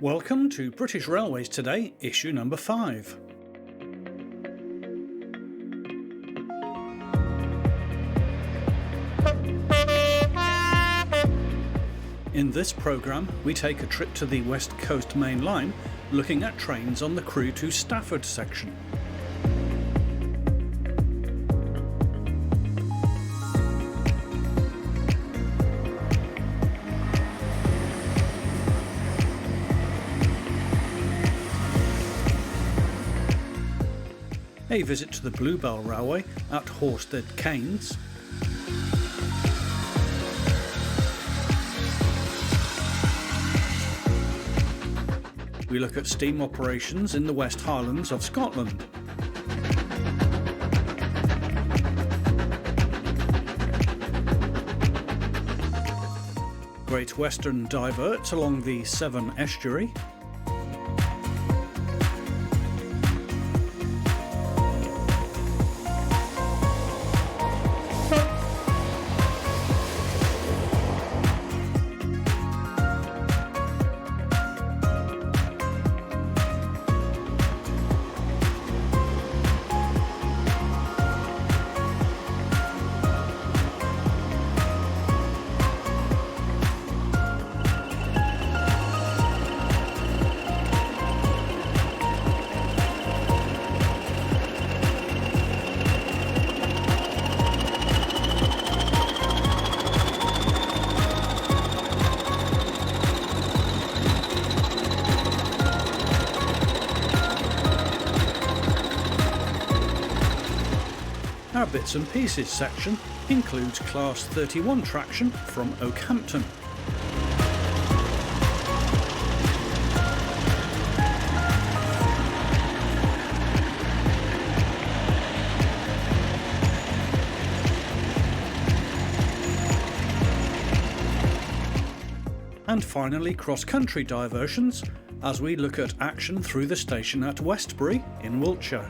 Welcome to British Railways Today, issue number 5. In this programme, we take a trip to the West Coast Main Line, looking at trains on the Crewe to Stafford section. A visit to the Bluebell Railway at Horsted Keynes. We look at steam operations in the West Highlands of Scotland. Great Western diverts along the Severn Estuary. Our Bits and Pieces section includes Class 31 traction from Oakhampton. And finally, cross-country diversions as we look at action through the station at Westbury in Wiltshire.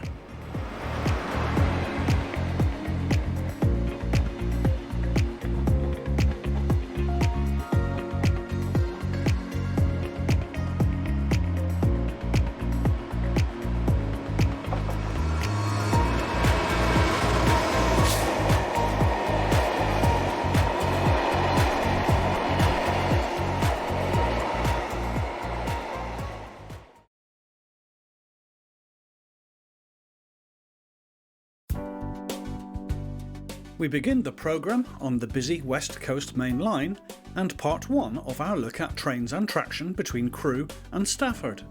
We begin the programme on the busy West Coast Main Line and part 1 of our look at trains and traction between Crewe and Stafford.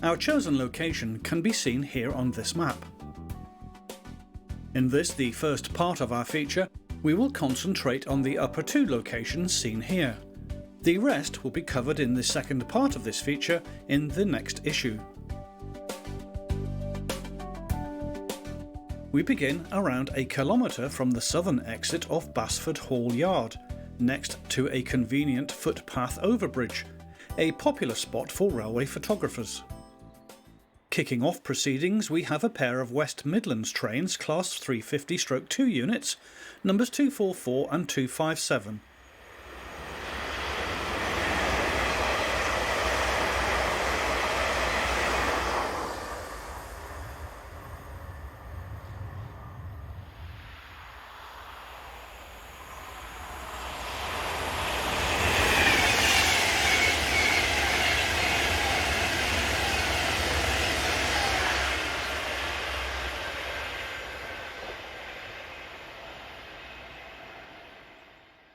Our chosen location can be seen here on this map. In this, the first part of our feature, we will concentrate on the upper 2 locations seen here. The rest will be covered in the second part of this feature in the next issue. We begin around a kilometre from the southern exit of Basford Hall Yard, next to a convenient footpath overbridge, a popular spot for railway photographers. Kicking off proceedings, we have a pair of West Midlands trains Class 350/2 units, numbers 244 and 257.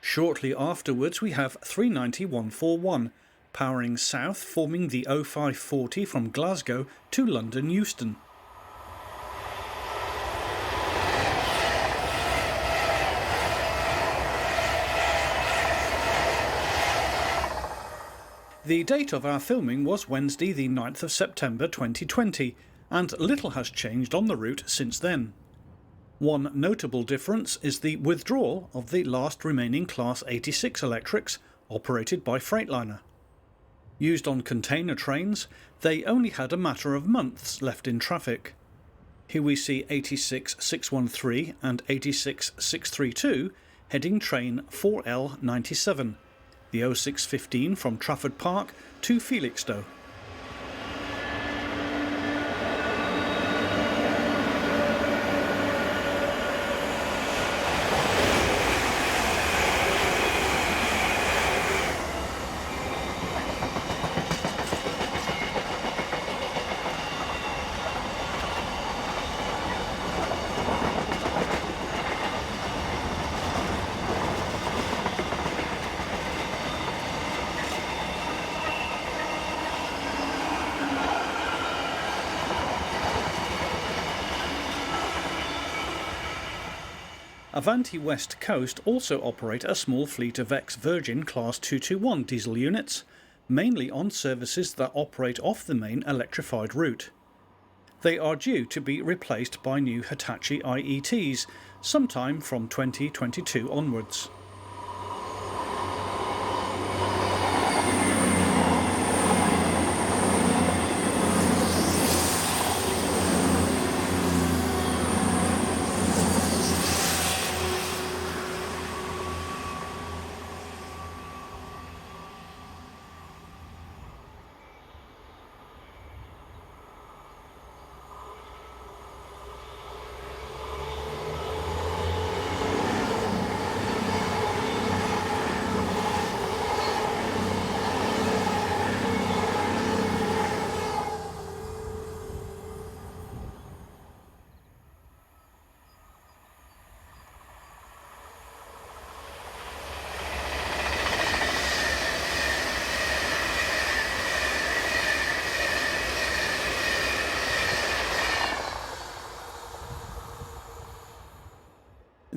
Shortly afterwards we have 390-141, powering south, forming the 0540 from Glasgow to London Euston. The date of our filming was Wednesday the 9th of September 2020, and little has changed on the route since then. One notable difference is the withdrawal of the last remaining Class 86 electrics operated by Freightliner. Used on container trains, they only had a matter of months left in traffic. Here we see 86613 and 86632 heading train 4L97, the 0615 from Trafford Park to Felixstowe. Avanti West Coast also operate a small fleet of ex-Virgin Class 221 diesel units, mainly on services that operate off the main electrified route. They are due to be replaced by new Hitachi IETs sometime from 2022 onwards.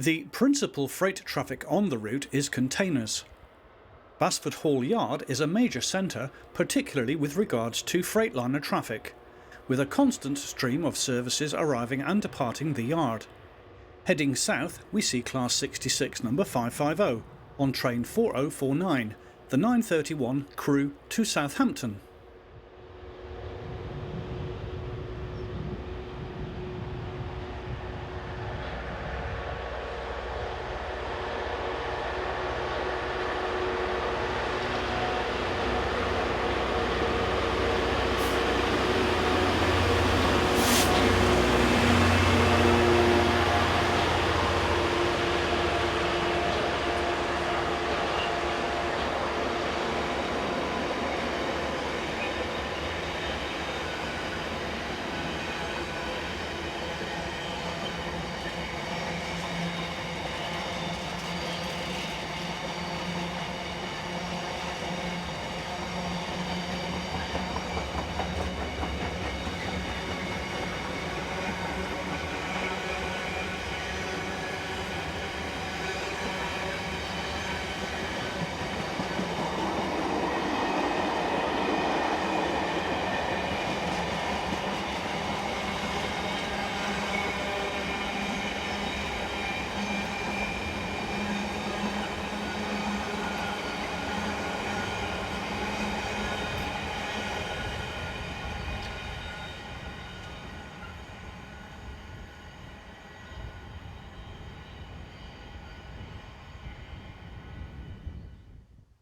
The principal freight traffic on the route is containers. Basford Hall Yard is a major centre, particularly with regards to freightliner traffic, with a constant stream of services arriving and departing the yard. Heading south, we see Class 66 number 550 on train 4049, the 931 Crewe to Southampton.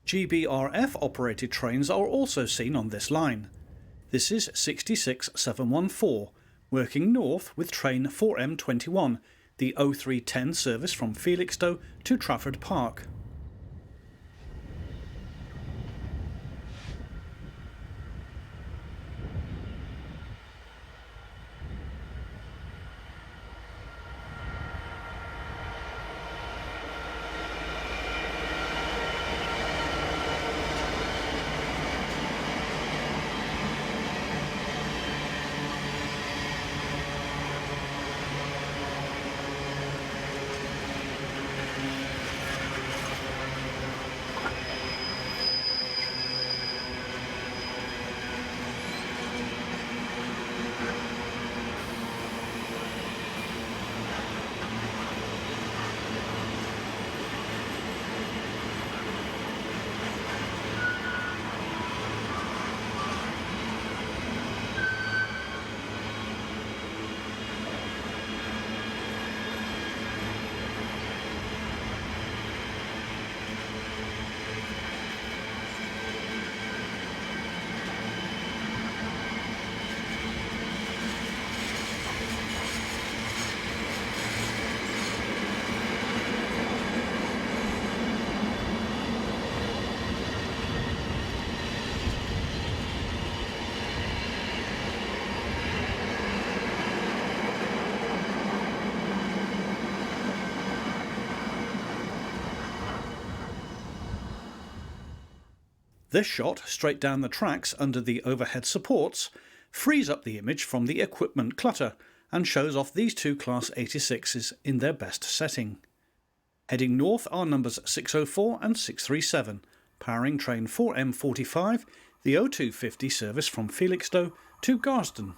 GBRF operated trains are also seen on this line. This is 66714, working north with train 4M21, the 0310 service from Felixstowe to Trafford Park. This shot, straight down the tracks under the overhead supports, frees up the image from the equipment clutter and shows off these two Class 86s in their best setting. Heading north are numbers 604 and 637, powering train 4M45, the 0250 service from Felixstowe to Garston.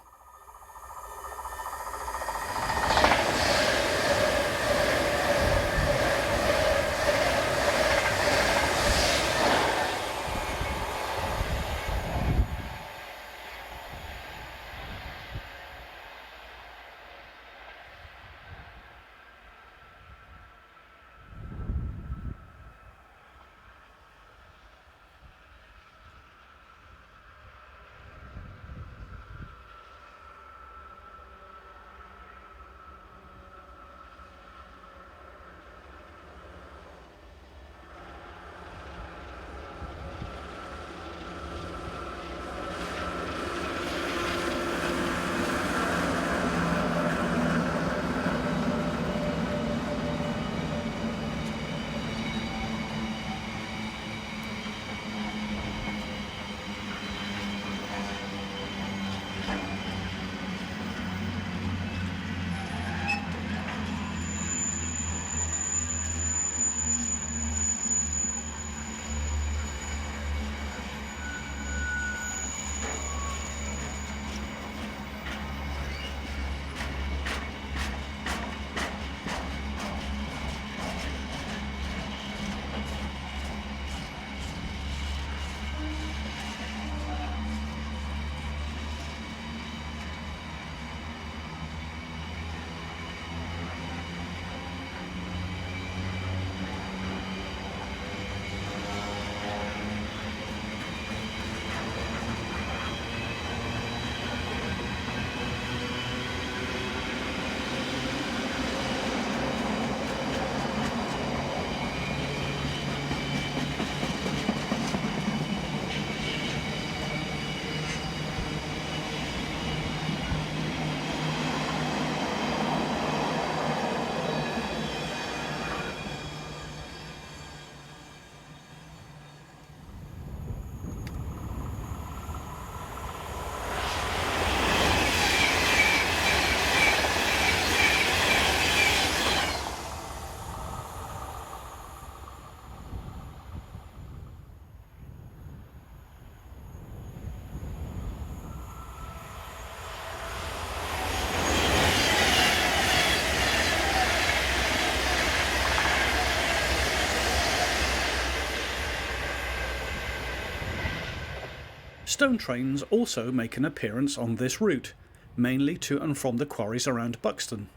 Stone trains also make an appearance on this route, mainly to and from the quarries around Buxton.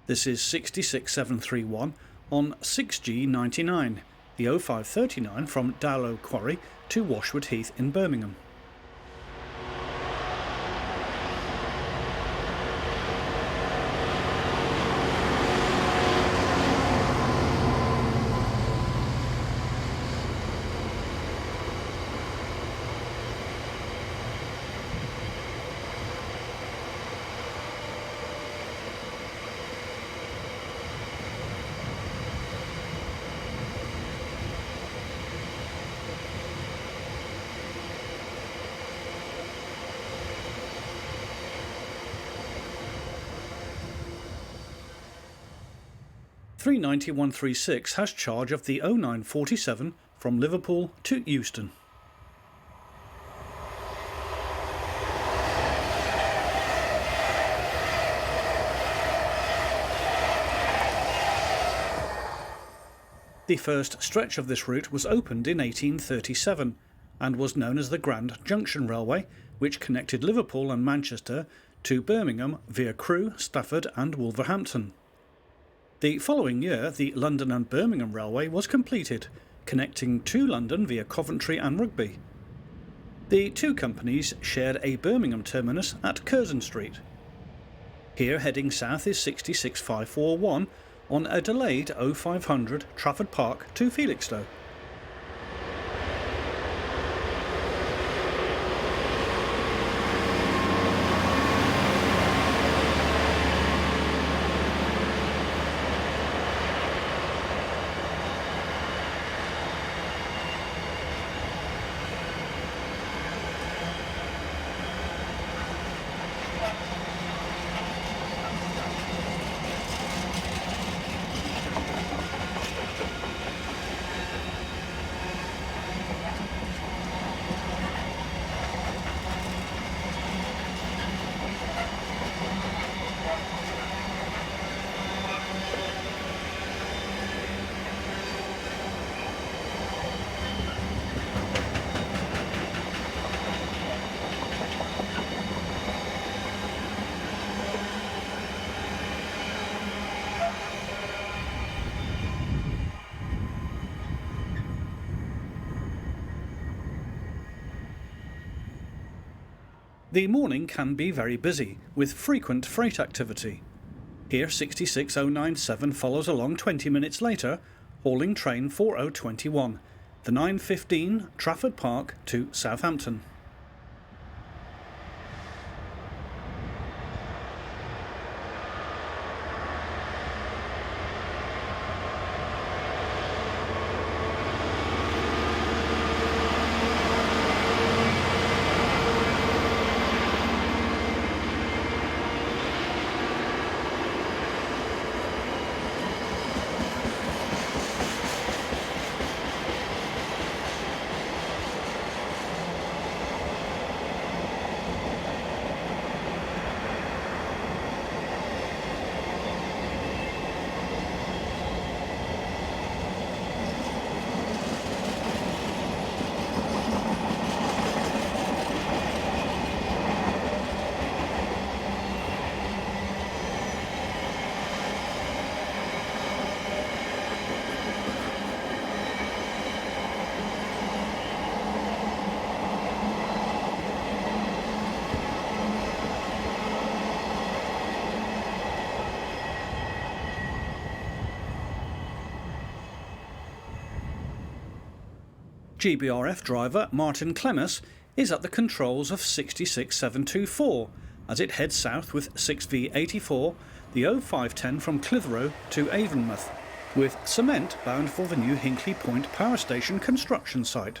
This is 66731 on 6G99, the 0539 from Dowlow Quarry to Washwood Heath in Birmingham. (39136) has charge of the 0947 from Liverpool to Euston. The first stretch of this route was opened in 1837 and was known as the Grand Junction Railway, which connected Liverpool and Manchester to Birmingham via Crewe, Stafford and Wolverhampton. The following year, the London and Birmingham Railway was completed, connecting to London via Coventry and Rugby. The two companies shared a Birmingham terminus at Curzon Street. Here heading south is 66541 on a delayed 0500 Trafford Park to Felixstowe. The morning can be very busy, with frequent freight activity. Here 66097 follows along 20 minutes later, hauling train 4021, the 9:15 Trafford Park to Southampton. GBRF driver Martin Clemis is at the controls of 66724 as it heads south with 6V84, the 0510 from Clitheroe to Avonmouth, with cement bound for the new Hinkley Point power station construction site.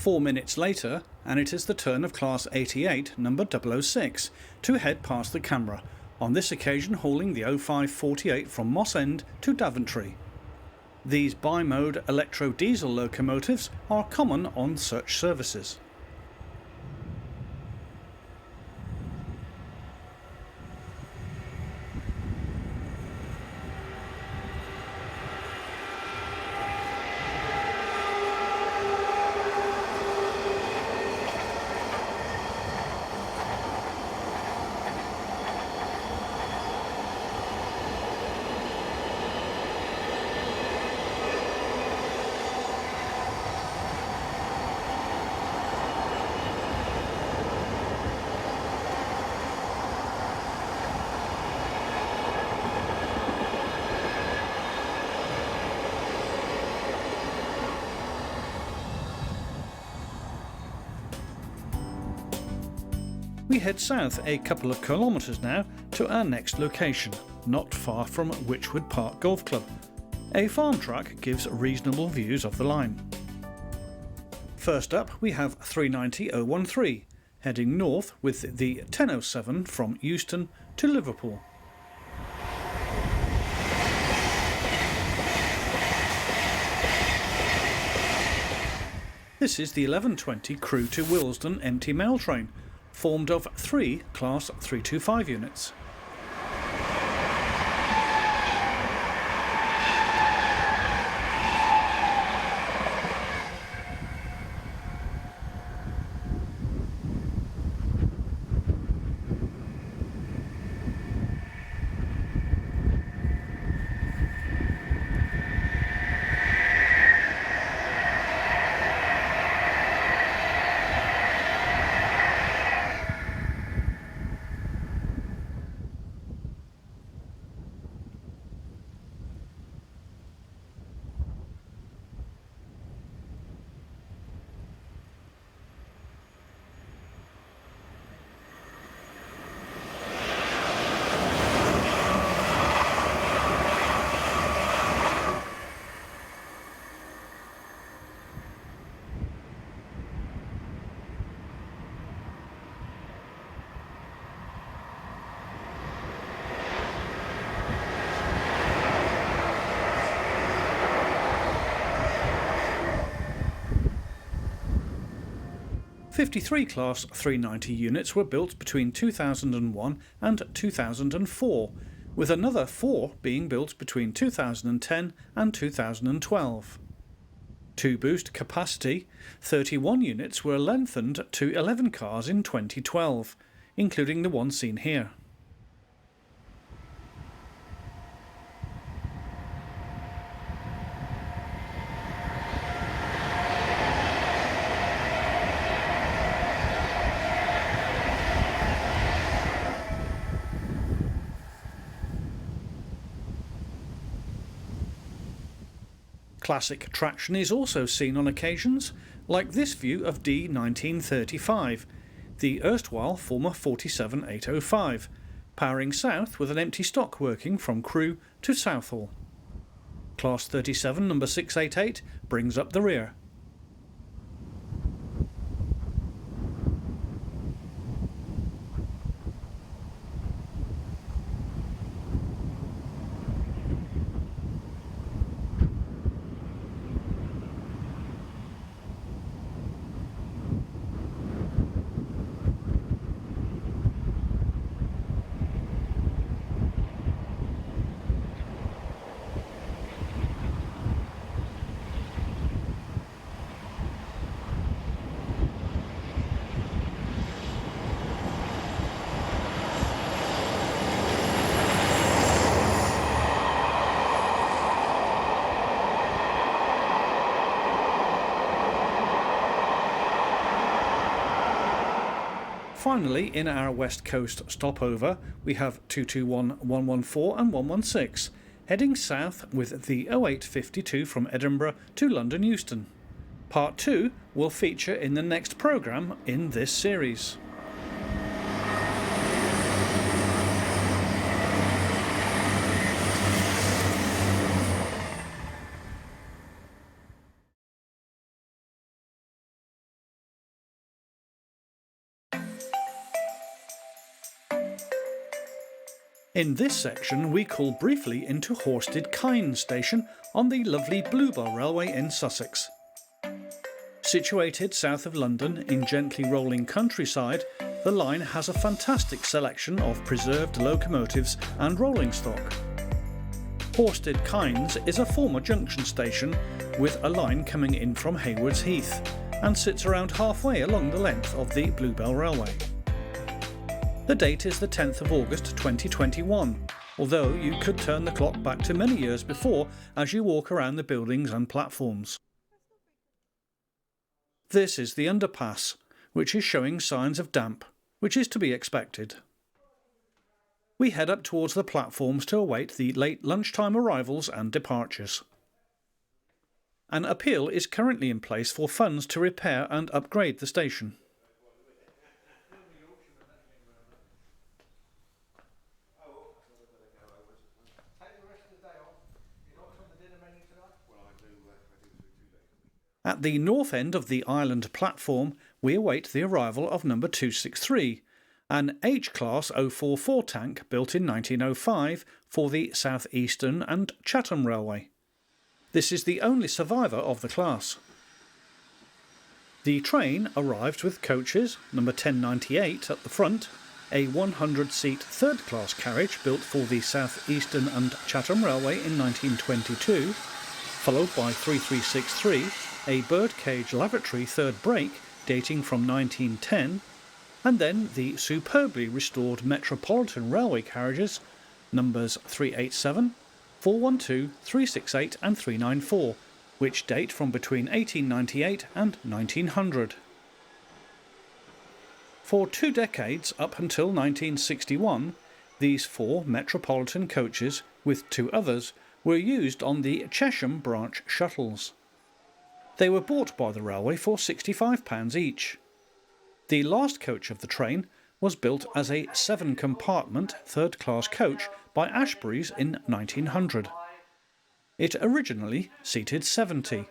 Four minutes later, and it is the turn of Class 88, number 006, to head past the camera, on this occasion hauling the 0548 from Moss End to Daventry. These bi-mode electro-diesel locomotives are common on such services. We head south a couple of kilometres now to our next location, not far from Wychwood Park Golf Club. A farm track gives reasonable views of the line. First up we have 390.013, heading north with the 1007 from Euston to Liverpool. This is the 1120 Crewe to Willesden empty mail train, formed of 3 Class 325 units. "53 Class 390 units were built between 2001 and 2004, with another 4 being built between 2010 and 2012. To boost capacity, 31 units were lengthened to 11 cars in 2012, including the one seen here. Classic traction is also seen on occasions, like this view of D1935, the erstwhile former 47805, powering south with an empty stock working from Crewe to Southall. Class 37 number 688 brings up the rear. Finally, in our West Coast stopover, we have 221, 114 and 116, heading south with the 0852 from Edinburgh to London Euston. Part 2 will feature in the next programme in this series. In this section we call briefly into Horsted Keynes station on the lovely Bluebell railway in Sussex. Situated south of London in gently rolling countryside, the line has a fantastic selection of preserved locomotives and rolling stock. Horsted Keynes is a former junction station with a line coming in from Haywards Heath and sits around halfway along the length of the Bluebell railway. The date is the 10th of August 2021, although you could turn the clock back to many years before as you walk around the buildings and platforms. This is the underpass, which is showing signs of damp, which is to be expected. We head up towards the platforms to await the late lunchtime arrivals and departures. An appeal is currently in place for funds to repair and upgrade the station. At the north end of the island platform, we await the arrival of number 263, an H-Class 044 tank built in 1905 for the South Eastern and Chatham Railway. This is the only survivor of the class. The train arrived with coaches, number 1098 at the front, a 100-seat third-class carriage built for the South Eastern and Chatham Railway in 1922, followed by 3363, a birdcage lavatory third brake dating from 1910, and then the superbly restored Metropolitan Railway carriages, numbers 387, 412, 368 and 394, which date from between 1898 and 1900. For 2 decades, up until 1961, these 4 Metropolitan coaches, with 2 others, were used on the Chesham branch shuttles. They were bought by the railway for £65 each. The last coach of the train was built as a 7-compartment third-class coach by Ashburys in 1900. It originally seated 70,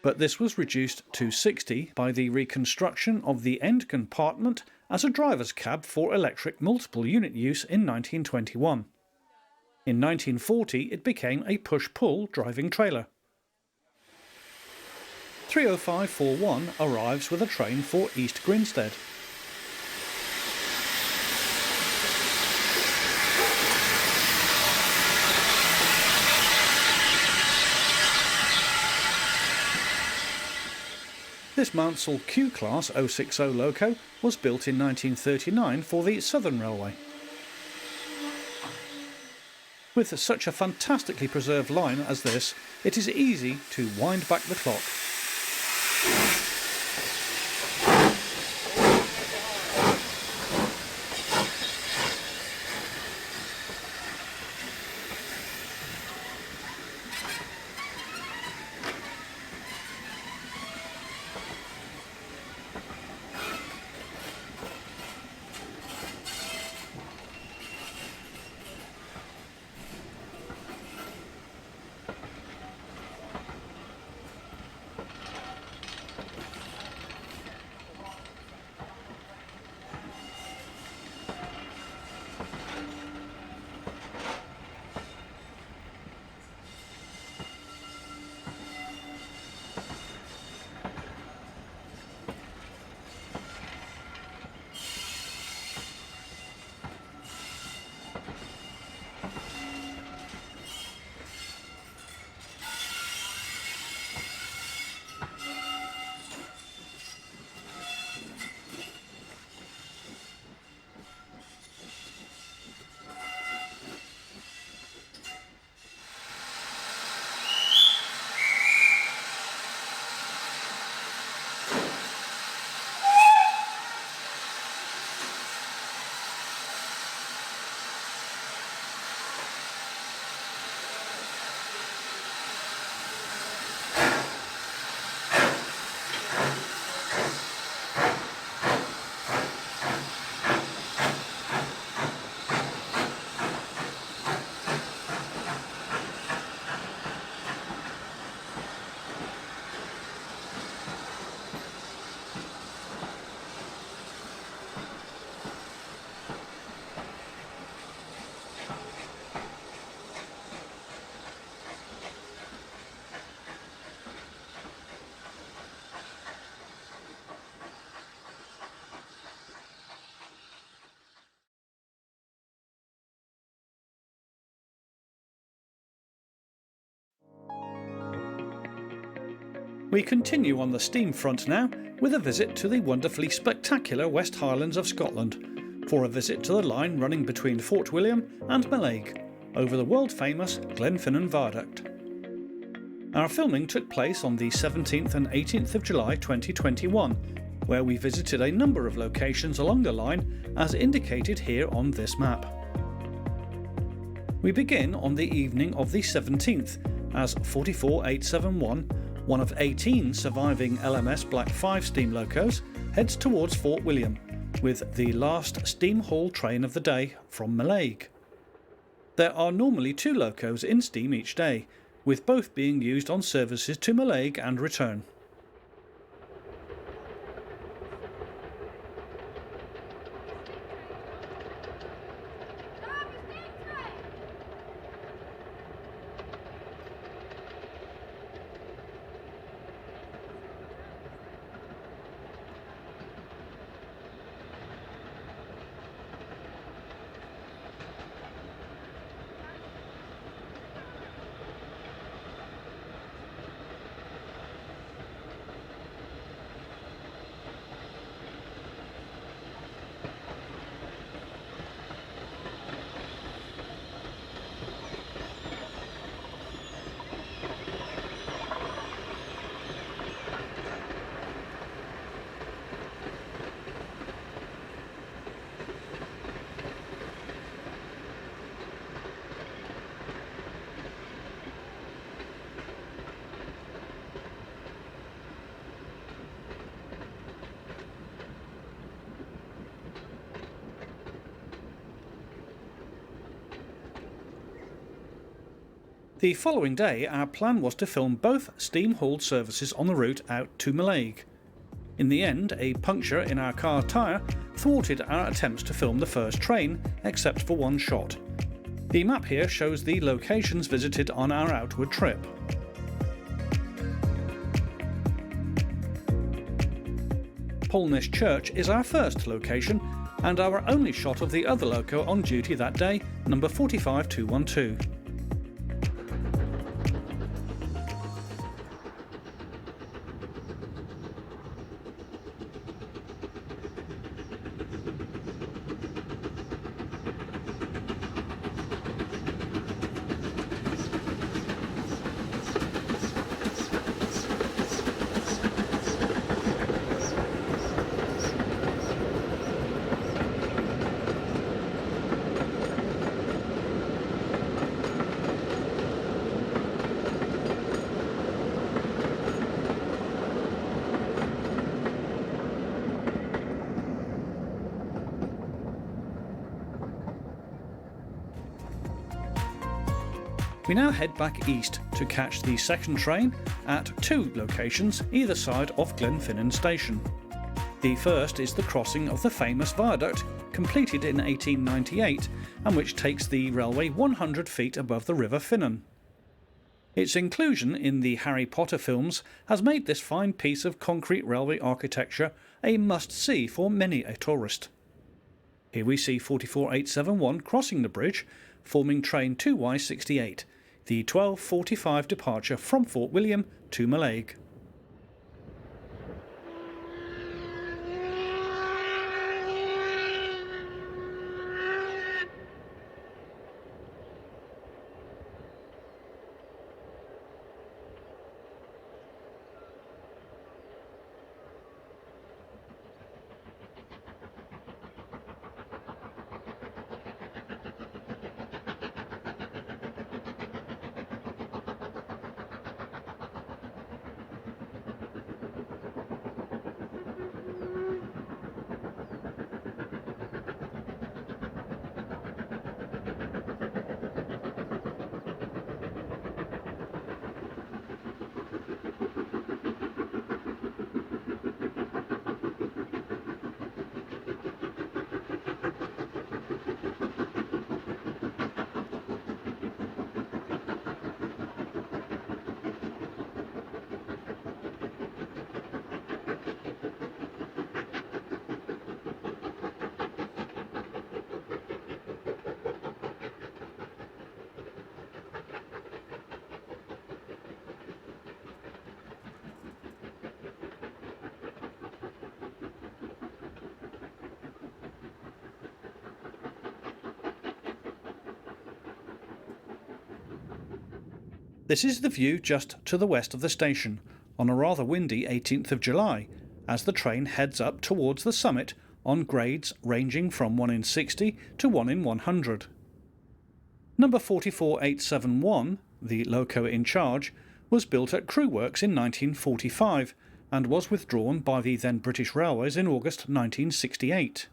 but this was reduced to 60 by the reconstruction of the end compartment as a driver's cab for electric multiple unit use in 1921. In 1940 it became a push-pull driving trailer. 30541 arrives with a train for East Grinstead. This Mounsell Q-Class 060 loco was built in 1939 for the Southern Railway. With such a fantastically preserved line as this, it is easy to wind back the clock. We continue on the steam front now with a visit to the wonderfully spectacular West Highlands of Scotland, for a visit to the line running between Fort William and Mallaig, over the world-famous Glenfinnan Viaduct. Our filming took place on the 17th and 18th of July 2021, where we visited a number of locations along the line as indicated here on this map. We begin on the evening of the 17th as 44871, one of 18 surviving LMS Black 5 steam locos, heads towards Fort William with the last steam haul train of the day from Mallaig. There are normally 2 locos in steam each day, with both being used on services to Mallaig and return. The following day, our plan was to film both steam-hauled services on the route out to Mallaig. In the end, a puncture in our car tyre thwarted our attempts to film the first train, except for one shot. The map here shows the locations visited on our outward trip. Polnish Church is our first location, and our only shot of the other loco on duty that day, number 45212. We now head back east to catch the second train at two locations either side of Glenfinnan station. The first is the crossing of the famous viaduct, completed in 1898 and which takes the railway 100 feet above the River Finnan. Its inclusion in the Harry Potter films has made this fine piece of concrete railway architecture a must-see for many a tourist. Here we see 44871 crossing the bridge, forming train 2Y68, the 12:45 departure from Fort William to Mallaig. This is the view just to the west of the station, on a rather windy 18th of July, as the train heads up towards the summit on grades ranging from 1 in 60 to 1 in 100. Number 44871, the loco in charge, was built at Crewe Works in 1945 and was withdrawn by the then British Railways in August 1968.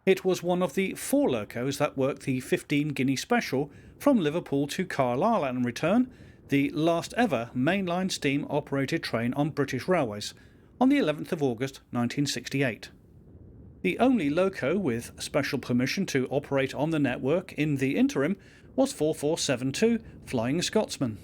It was one of the 4 locos that worked the 15 guinea special from Liverpool to Carlisle and return, the last ever mainline steam operated train on British Railways, on the 11th of August 1968. The only loco with special permission to operate on the network in the interim was 4472 Flying Scotsman.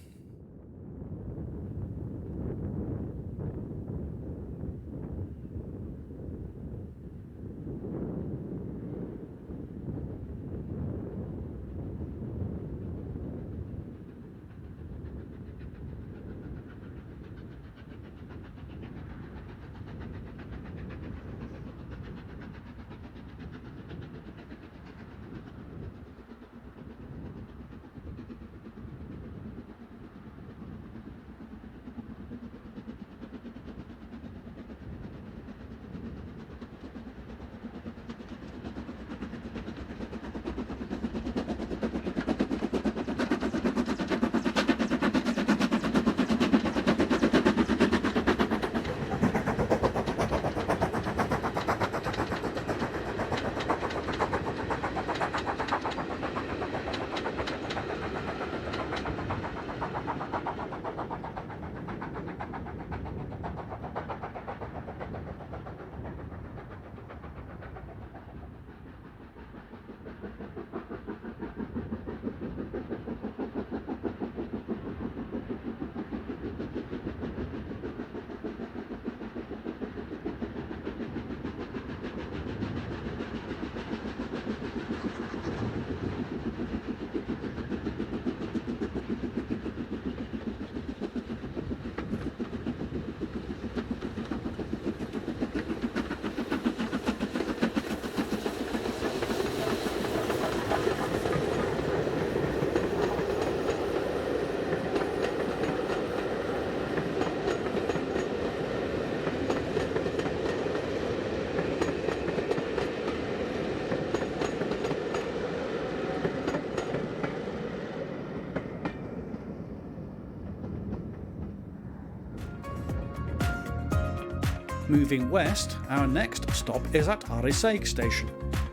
Moving west, our next stop is at Mallaig station,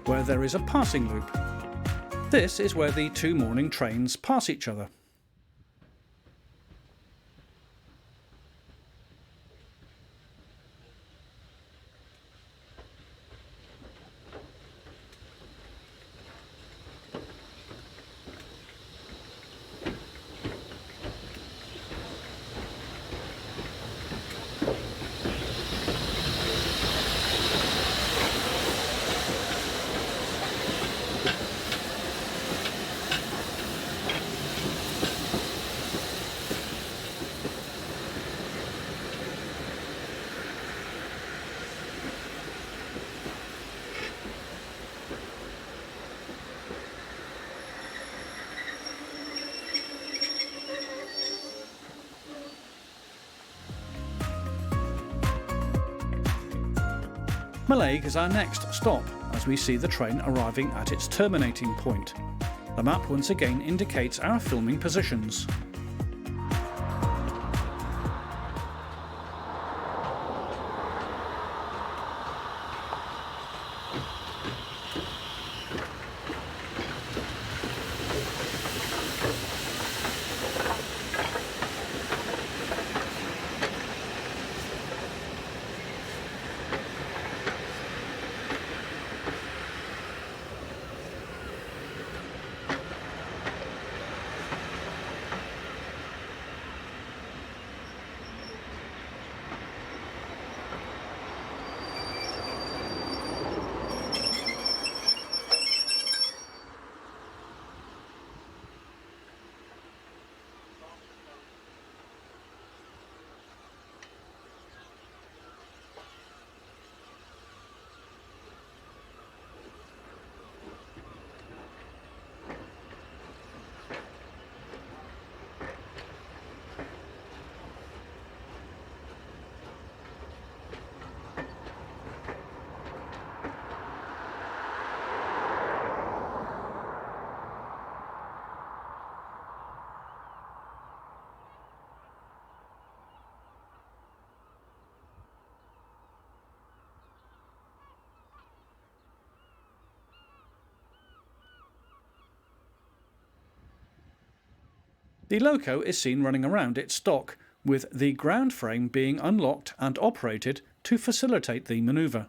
where there is a passing loop. This is where the two morning trains pass each other. Mallaig is our next stop, as we see the train arriving at its terminating point. The map once again indicates our filming positions. The loco is seen running around its stock, with the ground frame being unlocked and operated to facilitate the manoeuvre.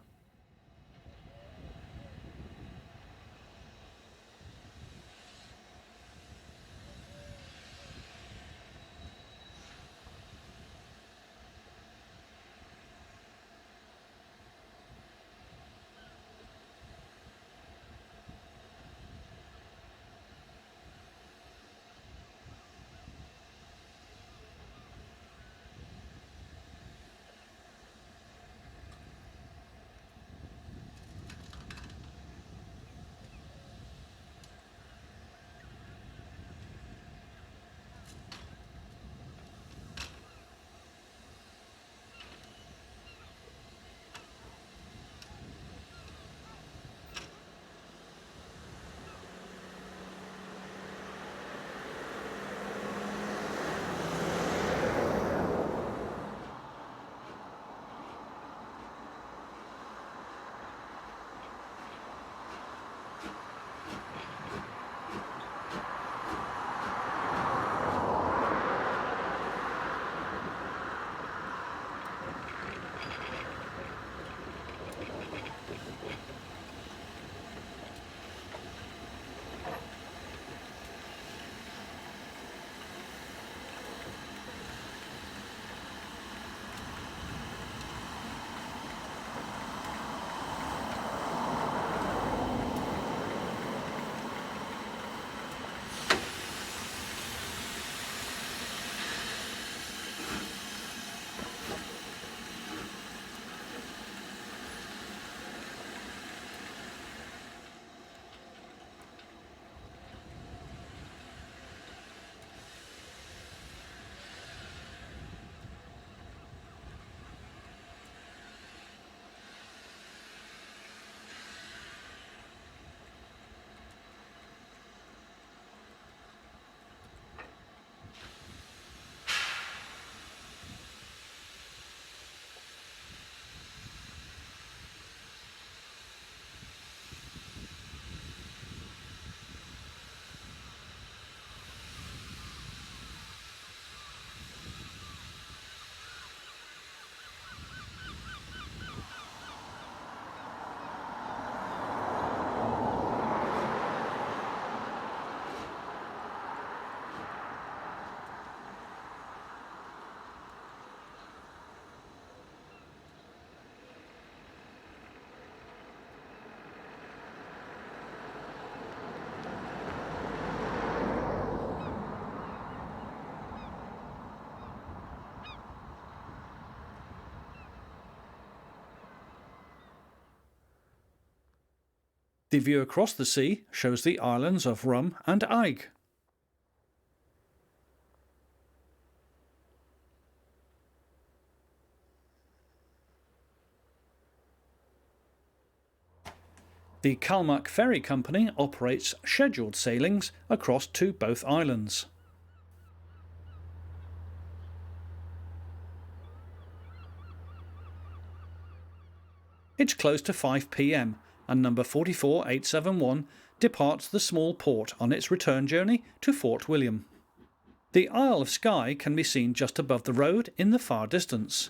The view across the sea shows the islands of Rum and Mallaig. The Calmac Ferry Company operates scheduled sailings across to both islands. It's close to 5 p.m. and number 44871 departs the small port on its return journey to Fort William. The Isle of Skye can be seen just above the road in the far distance.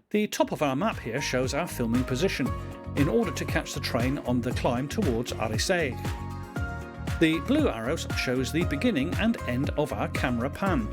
The top of our map here shows our filming position, in order to catch the train on the climb towards Mallaig. The blue arrows shows the beginning and end of our camera pan.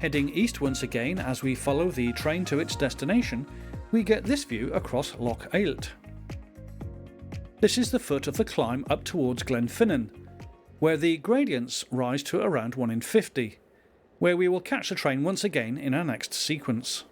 Heading east once again as we follow the train to its destination, we get this view across Loch Eilt. This is the foot of the climb up towards Glenfinnan, where the gradients rise to around 1 in 50, where we will catch the train once again in our next sequence.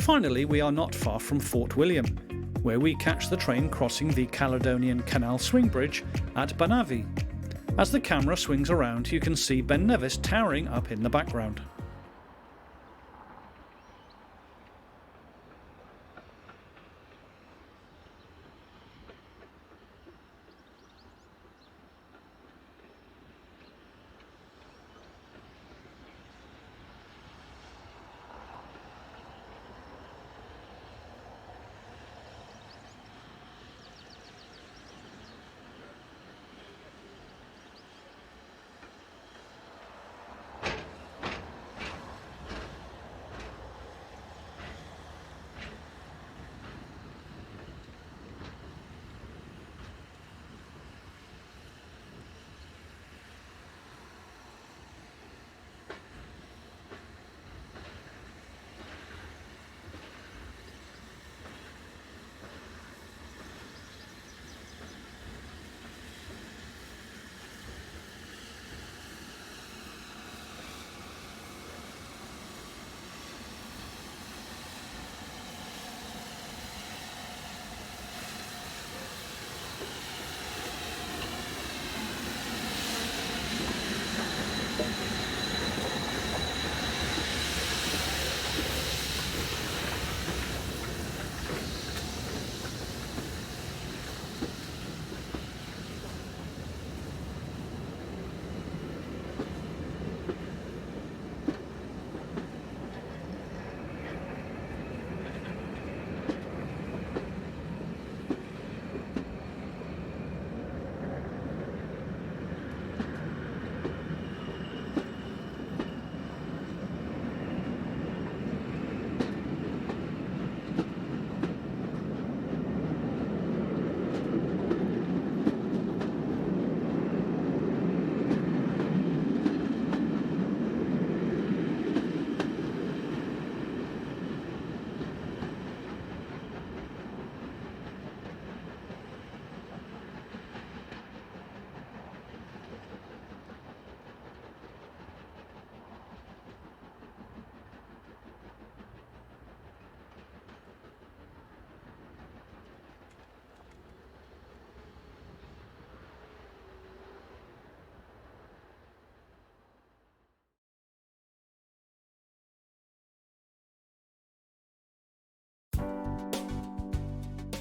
Finally, we are not far from Fort William, where we catch the train crossing the Caledonian Canal swing bridge at Banavi. As the camera swings around, you can see Ben Nevis towering up in the background.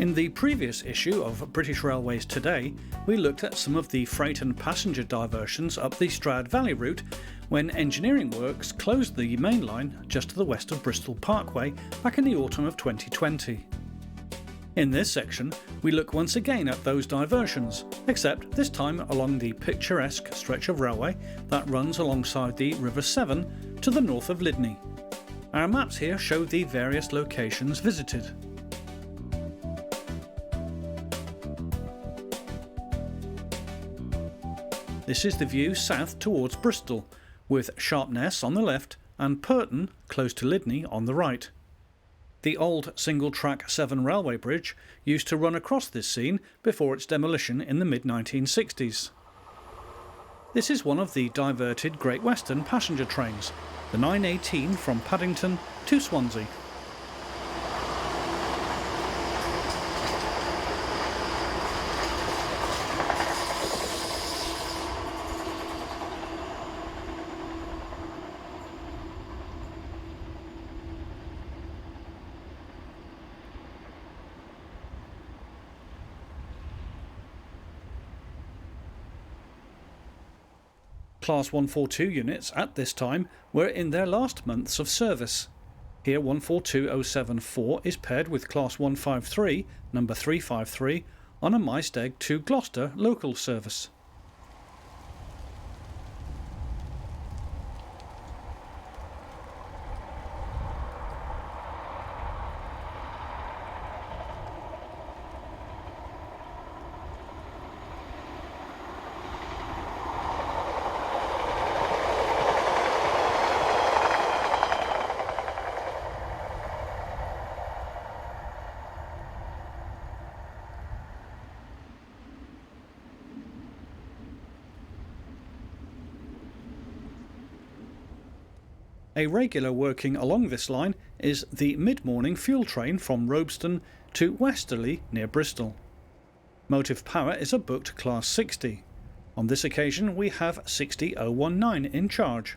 In the previous issue of British Railways Today, we looked at some of the freight and passenger diversions up the Stroud Valley route when engineering works closed the main line just to the west of Bristol Parkway back in the autumn of 2020. In this section, we look once again at those diversions, except this time along the picturesque stretch of railway that runs alongside the River Severn to the north of Lydney. Our maps here show the various locations visited. This is the view south towards Bristol, with Sharpness on the left and Purton, close to Lydney, on the right. The old single-track Severn Railway Bridge used to run across this scene before its demolition in the mid-1960s. This is one of the diverted Great Western passenger trains, the 918 from Paddington to Swansea. Class 142 units at this time were in their last months of service. Here 142074 is paired with Class 153, number 353, on a Mallaig to Gloucester local service. A regular working along this line is the mid-morning fuel train from Robeston to Westerly near Bristol. Motive power is a booked Class 60. On this occasion we have 60019 in charge.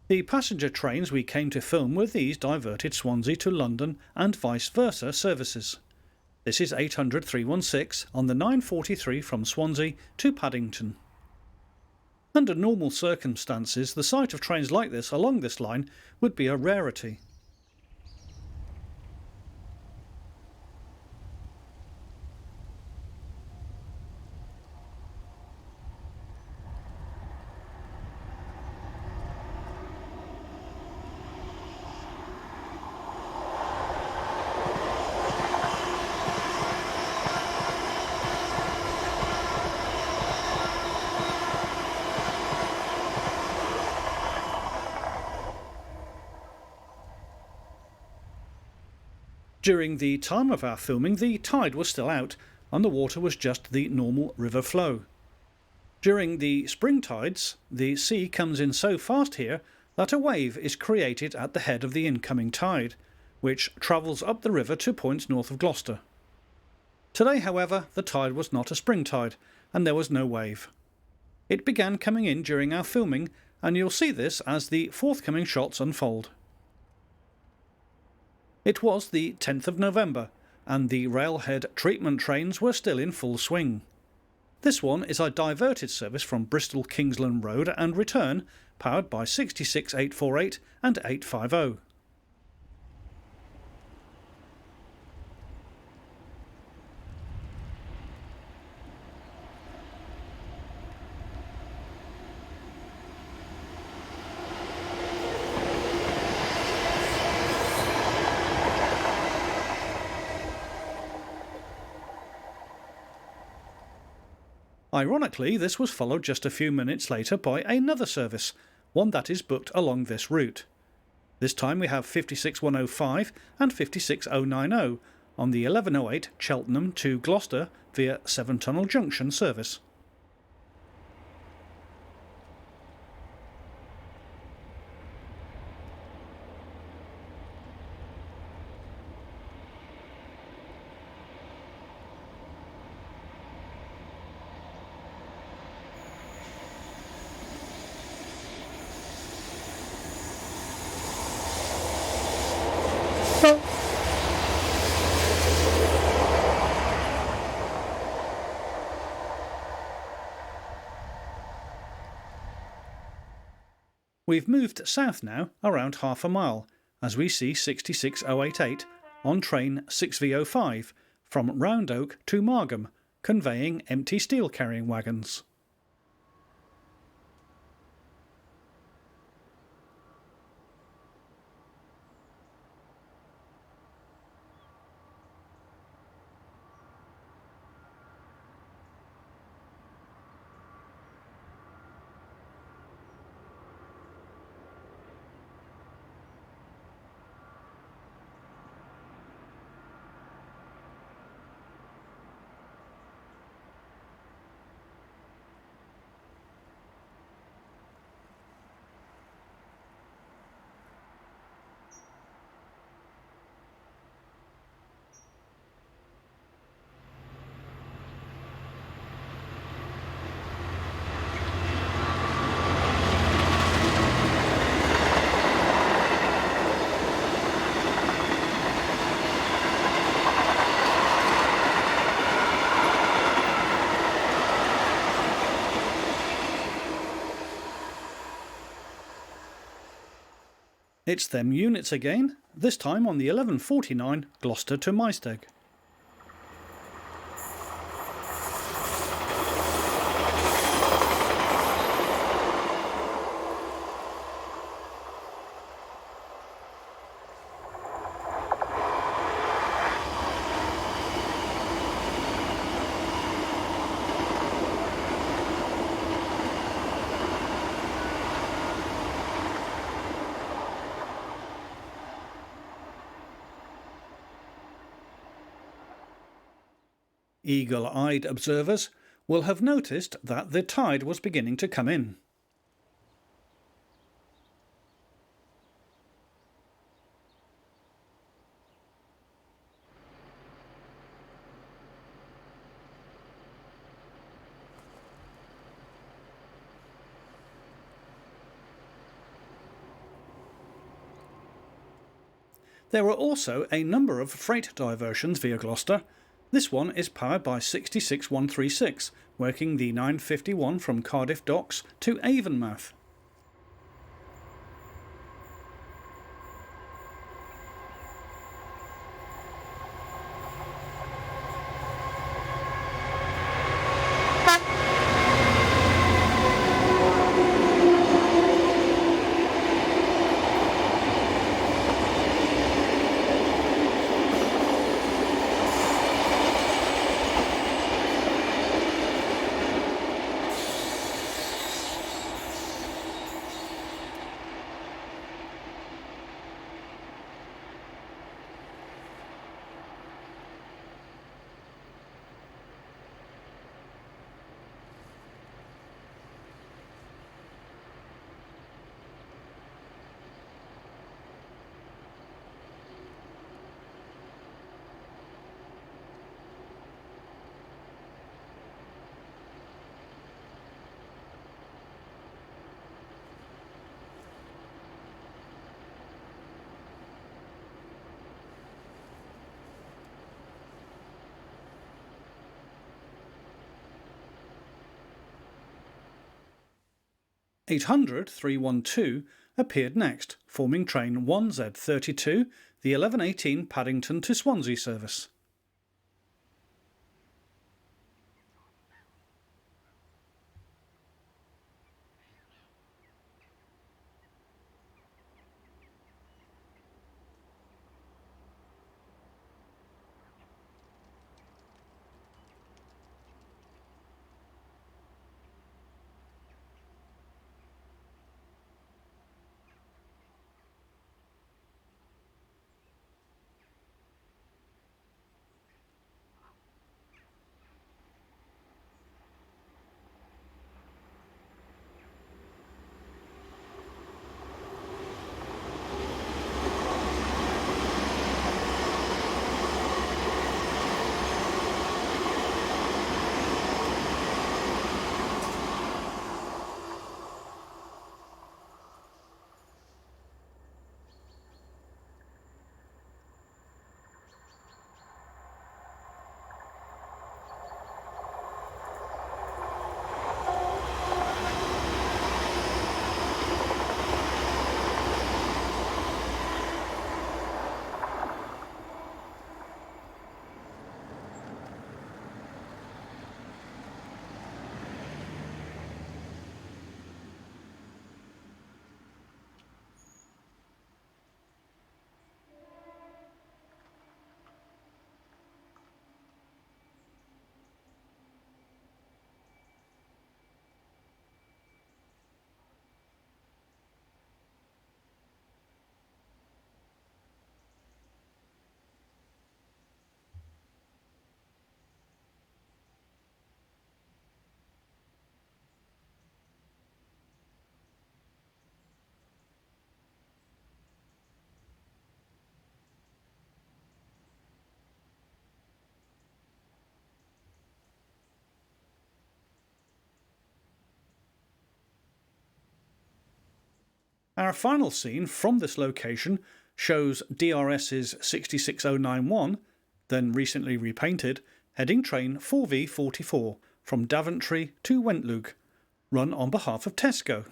The passenger trains we came to film were these diverted Swansea to London and vice versa services. This is 800 316 on the 943 from Swansea to Paddington. Under normal circumstances, the sight of trains like this along this line would be a rarity. During the time of our filming, the tide was still out and the water was just the normal river flow. During the spring tides, the sea comes in so fast here that a wave is created at the head of the incoming tide, which travels up the river to points north of Gloucester. Today, however, the tide was not a spring tide and there was no wave. It began coming in during our filming, and you'll see this as the forthcoming shots unfold. It was the 10th of November, and the railhead treatment trains were still in full swing. This one is a diverted service from Bristol Kingsland Road and return, powered by 66848 and 850. Ironically, this was followed just a few minutes later by another service, one that is booked along this route. This time we have 56105 and 56090 on the 1108 Cheltenham to Gloucester via Severn Tunnel Junction service. We've moved south now around half a mile as we see 66088 on train 6V05 from Round Oak to Margam, conveying empty steel carrying wagons. It's them units again, this time on the 1149 Gloucester to Mallaig. Eagle-eyed observers will have noticed that the tide was beginning to come in. There are also a number of freight diversions via Gloucester. This one is powered by 66136, working the 951 from Cardiff Docks to Avonmouth. (800-312) appeared next, forming train 1Z32, the 1118 Paddington to Swansea service. Our final scene from this location shows DRS's 66091, then recently repainted, heading train 4V44 from Daventry to Wentloog, run on behalf of Tesco.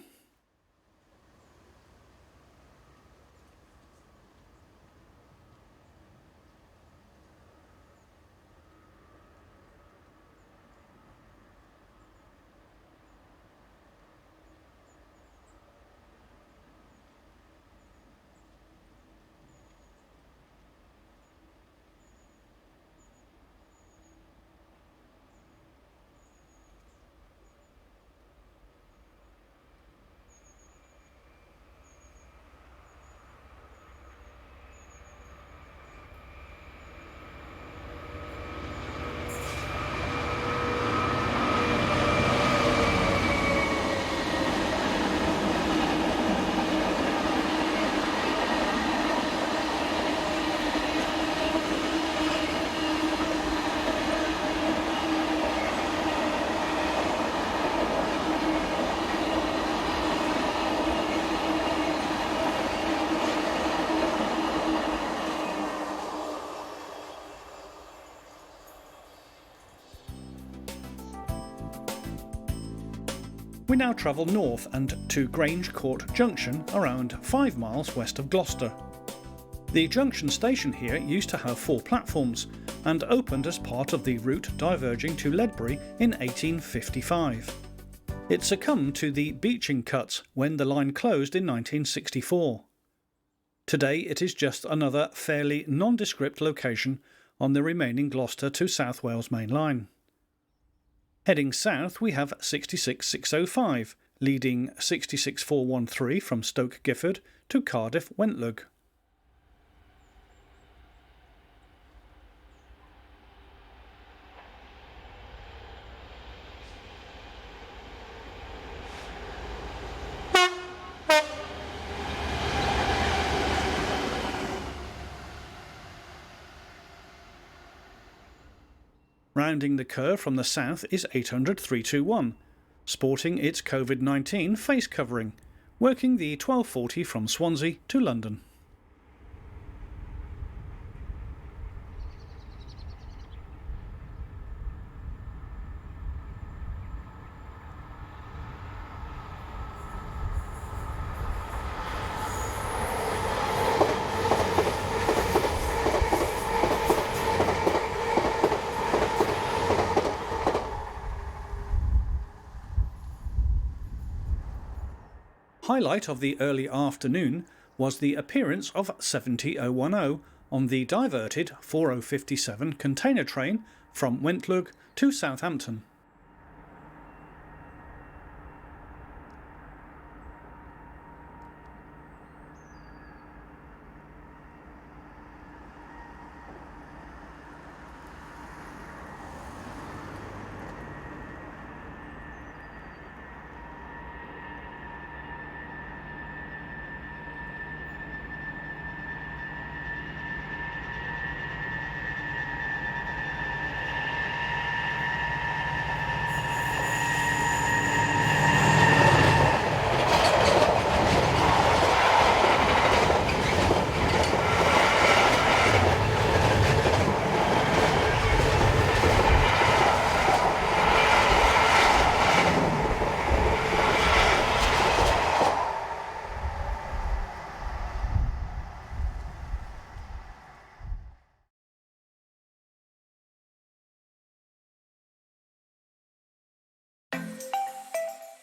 We now travel north and to Grange Court Junction, around 5 miles west of Gloucester. The junction station here used to have 4 platforms and opened as part of the route diverging to Ledbury in 1855. It succumbed to the beaching cuts when the line closed in 1964. Today it is just another fairly nondescript location on the remaining Gloucester to South Wales main line. Heading south we have 66605, leading 66413 from Stoke Gifford to Cardiff Wentloog. Rounding the curve from the south is 800 321, sporting its COVID-19 face covering, working the 1240 from Swansea to London. Highlight of the early afternoon was the appearance of 70010 on the diverted 4057 container train from Wentloog to Southampton.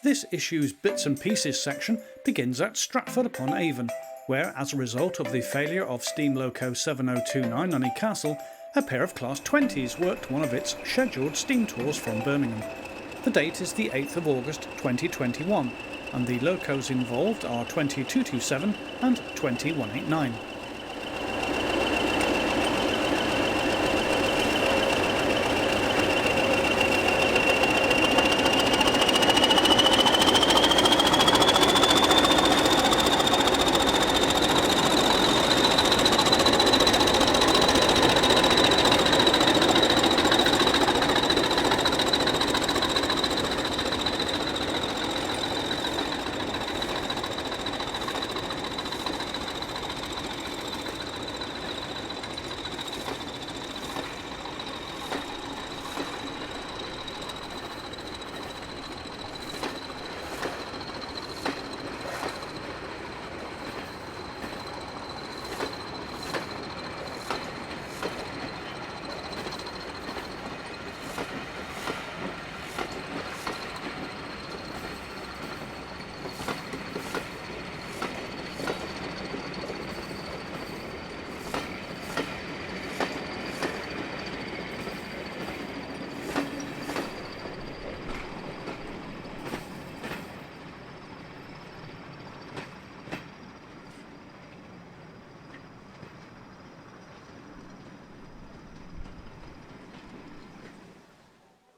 This issue's bits and pieces section begins at Stratford upon Avon, where, as a result of the failure of steam loco 7029 Nunney Castle, a pair of Class 20s worked one of its scheduled steam tours from Birmingham. The date is the 8th of August 2021, and the locos involved are 20227 and 20189.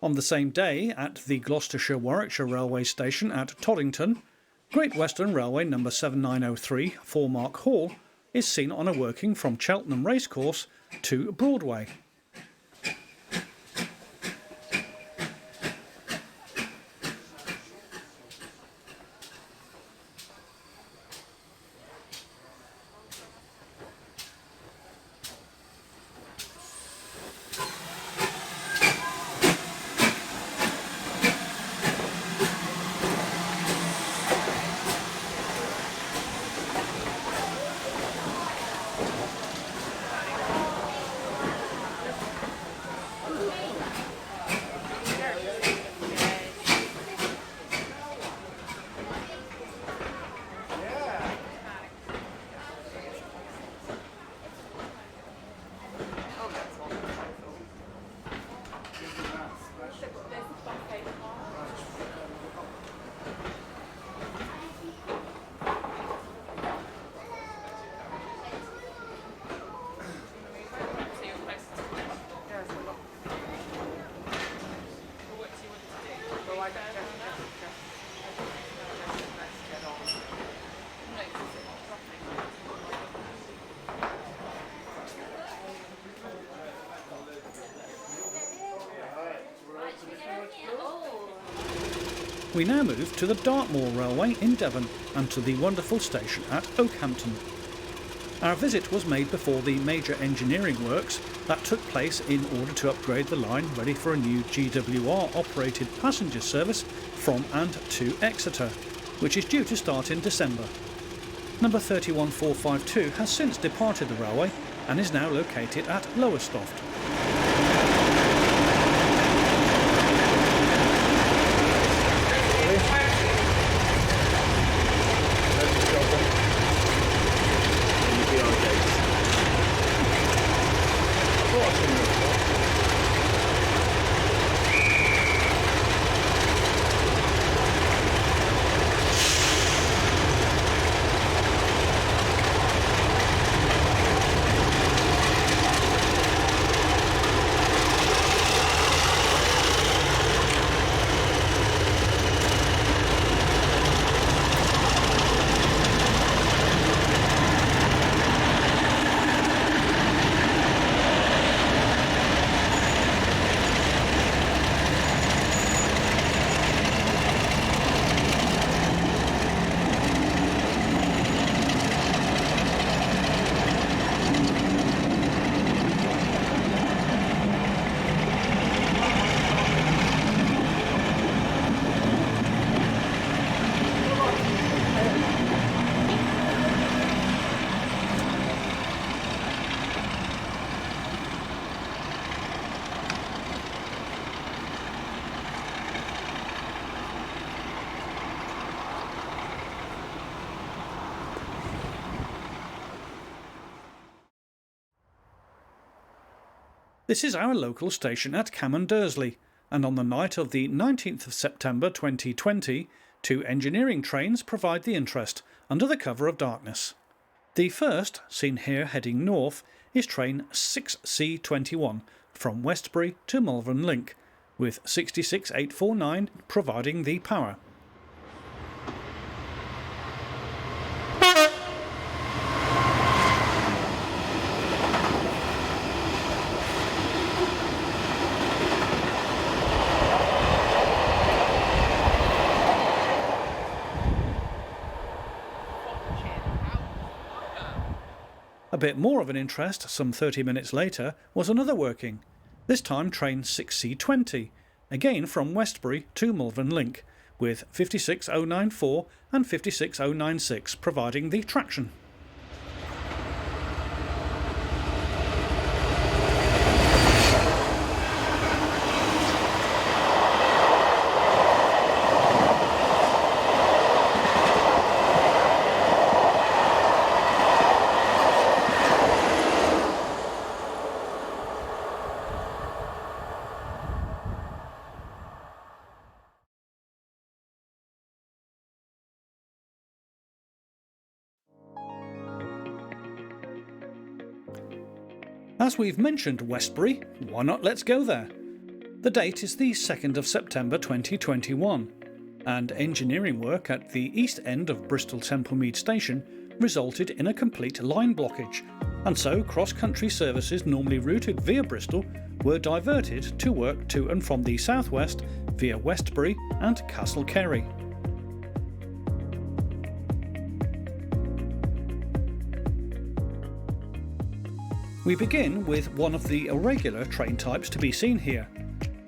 On the same day, at the Gloucestershire-Warwickshire railway station at Toddington, Great Western Railway number 7903 Foremark Hall is seen on a working from Cheltenham Racecourse to Broadway. We now move to the Dartmoor Railway in Devon and to the wonderful station at Oakhampton. Our visit was made before the major engineering works that took place in order to upgrade the line ready for a new GWR operated passenger service from and to Exeter, which is due to start in December. Number 31452 has since departed the railway and is now located at Lowestoft. This is our local station at Dursley, and on the night of the 19th of September 2020, 2 engineering trains provide the interest under the cover of darkness. The first, seen here heading north, is train 6C21 from Westbury to Malvern Link, with 66849 providing the power. A bit more of an interest, some 30 minutes later, was another working, this time train 6C20, again from Westbury to Malvern Link, with 56094 and 56096 providing the traction. As we've mentioned Westbury, why not let's go there? The date is the 2nd of September 2021, and engineering work at the east end of Bristol Templemead Station resulted in a complete line blockage, and so cross-country services normally routed via Bristol were diverted to work to and from the southwest via Westbury and Castle Carey. We begin with one of the irregular train types to be seen here,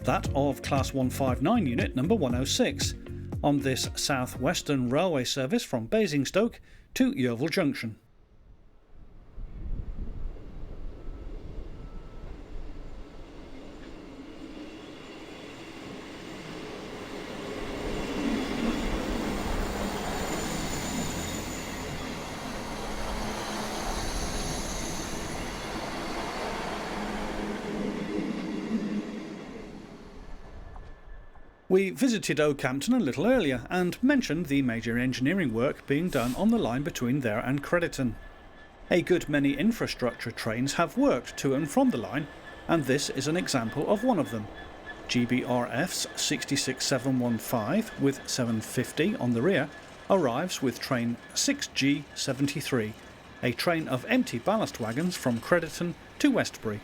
that of Class 159 Unit number 106, on this South Western Railway service from Basingstoke to Yeovil Junction. We visited Okehampton a little earlier and mentioned the major engineering work being done on the line between there and Crediton. A good many infrastructure trains have worked to and from the line, and this is an example of one of them. GBRF's 66715 with 750 on the rear arrives with train 6G73, a train of empty ballast wagons from Crediton to Westbury.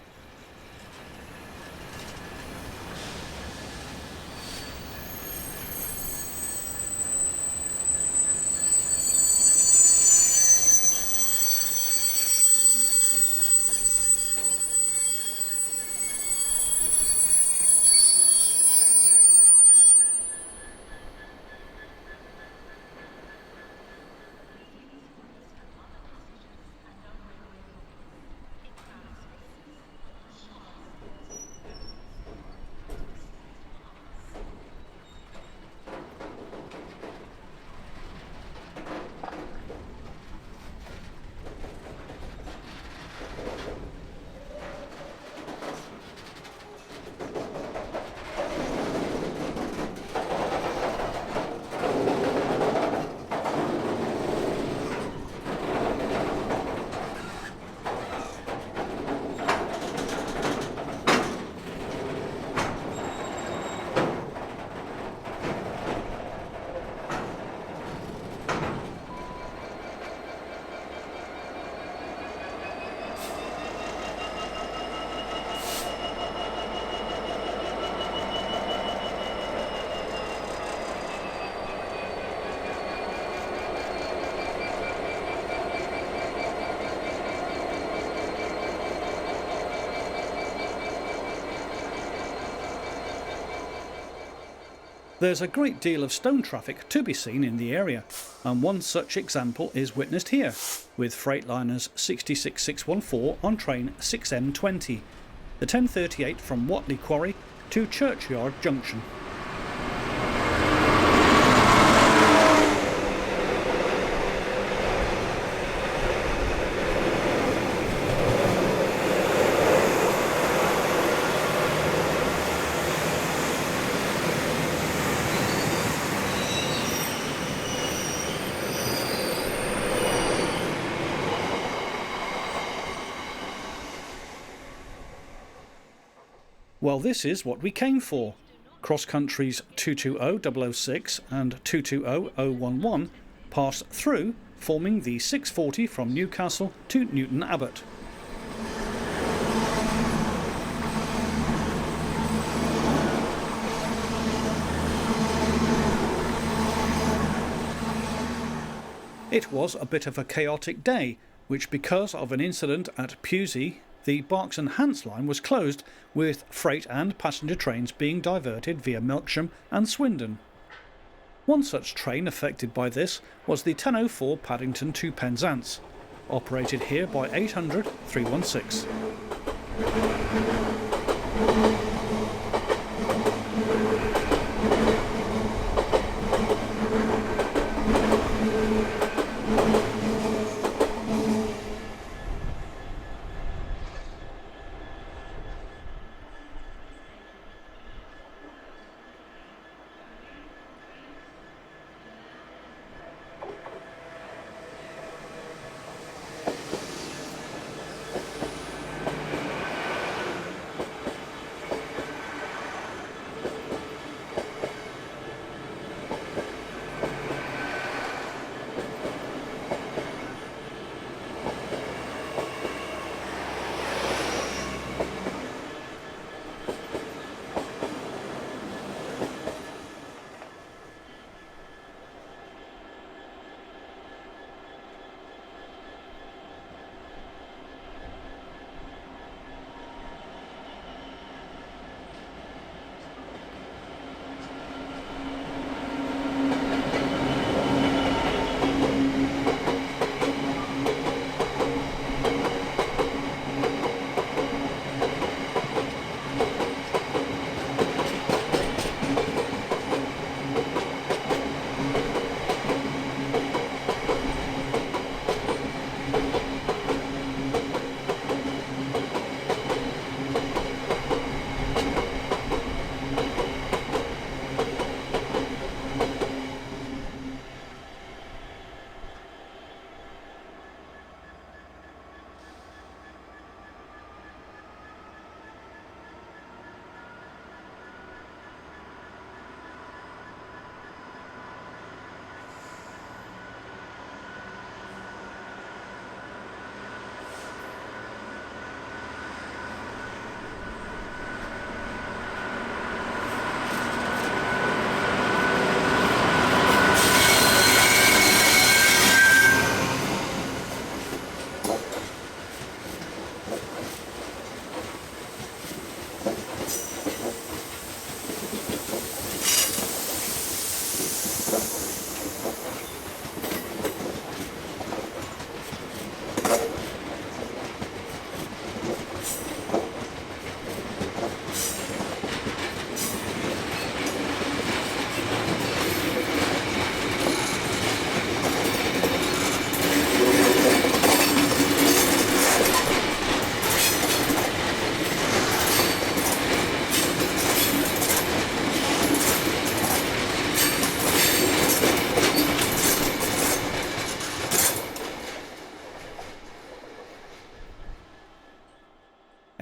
There's a great deal of stone traffic to be seen in the area, and one such example is witnessed here, with Freightliner's 66614 on train 6M20, the 1038 from Watley Quarry to Churchyard Junction. Well, this is what we came for. Cross countries 220006 and 220011 pass through, forming the 640 from Newcastle to Newton Abbot. It was a bit of a chaotic day, which because of an incident at Pewsey, the Berks and Hants line was closed, with freight and passenger trains being diverted via Melksham and Swindon. One such train affected by this was the 1004 Paddington to Penzance, operated here by 800 316.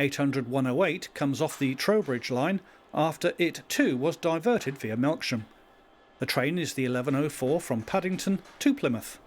800-108 comes off the Trowbridge line after it too was diverted via Melksham. The train is the 1104 from Paddington to Plymouth.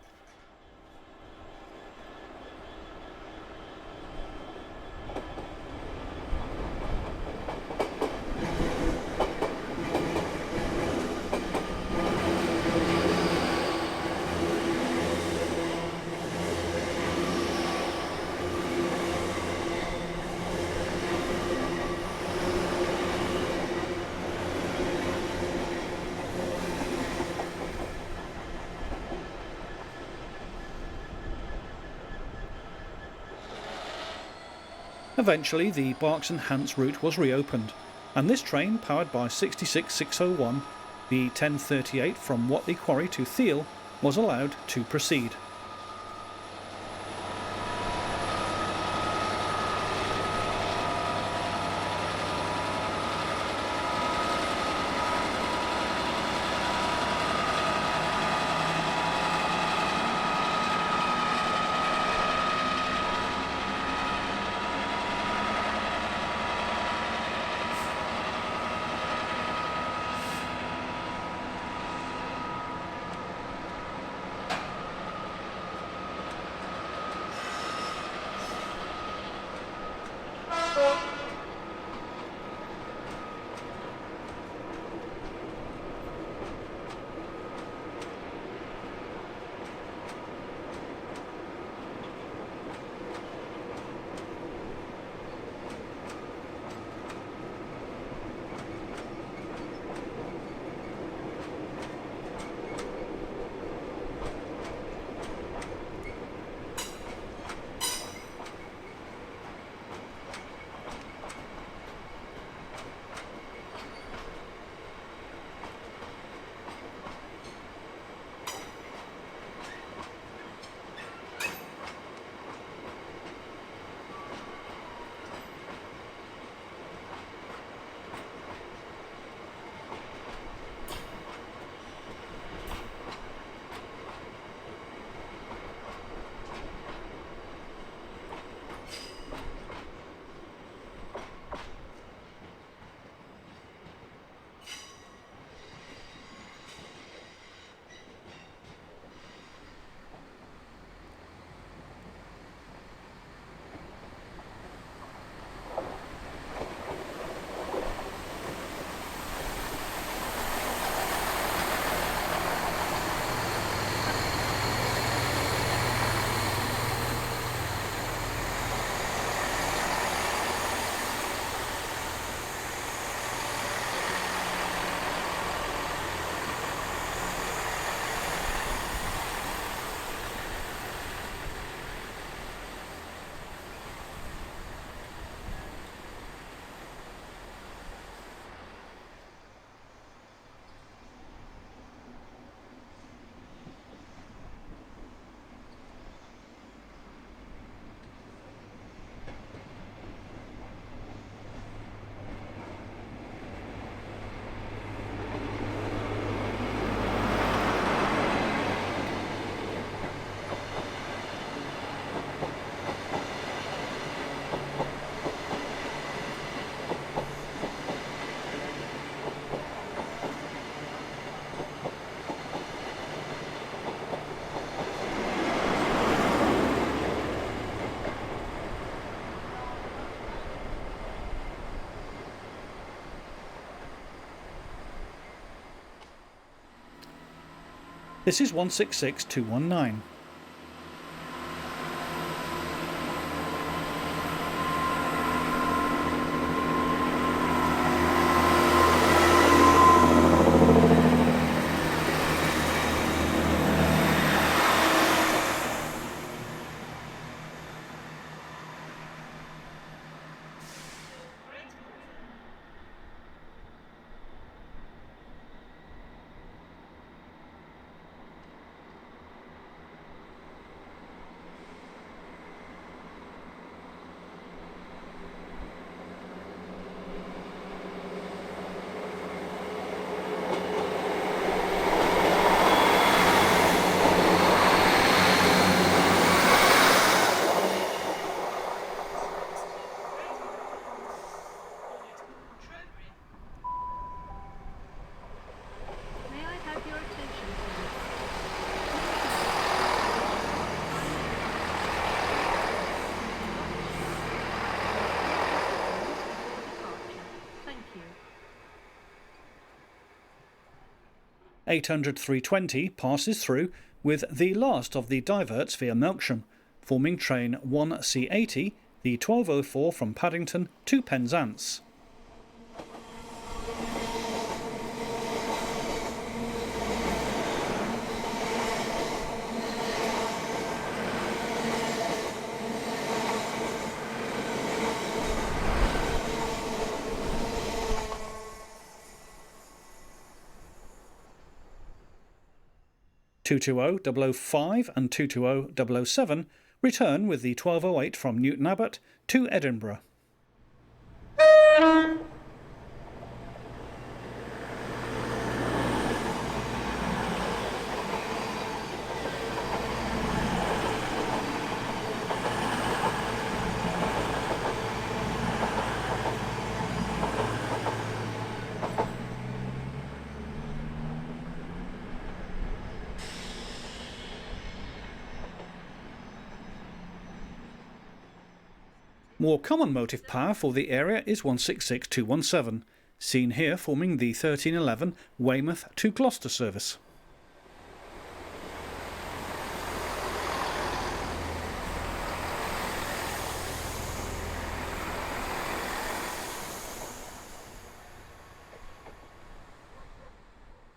Eventually the Berks and Hants route was reopened, and this train, powered by 66601, the 1038 from Whatley Quarry to Theale, was allowed to proceed. This is 166219. 800 320 passes through with the last of the diverts via Melksham, forming train 1C80, the 1204 from Paddington to Penzance. (220-005) and 220-007 return with the 1208 from Newton Abbot to Edinburgh. More common motive power for the area is 166217, seen here forming the 1311 Weymouth to Gloucester service.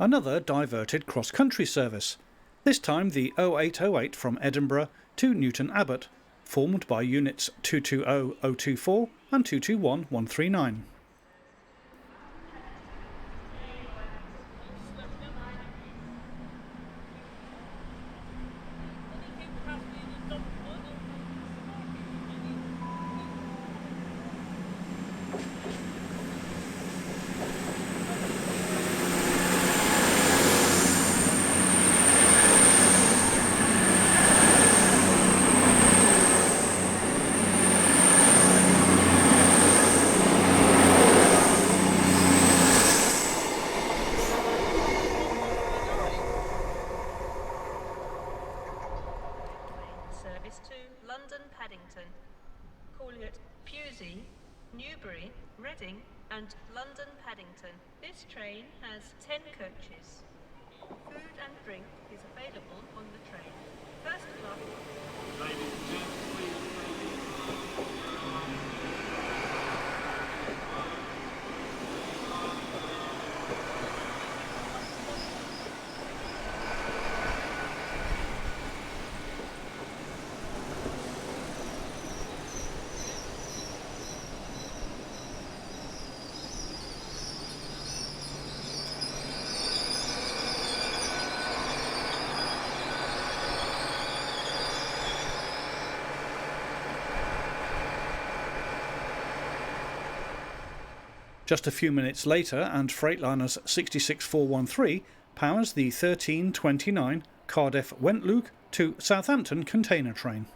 Another diverted cross-country service, this time the 0808 from Edinburgh to Newton Abbot, formed by units 220024 and 221139. Calling at Pewsey, Newbury, Reading and London Paddington. This train has 10 coaches. Food and drink is available on the train. First class. Ladies and gentlemen, please. Just a few minutes later, and Freightliner's 66413 powers the 1329 Cardiff-Wentloog to Southampton container train.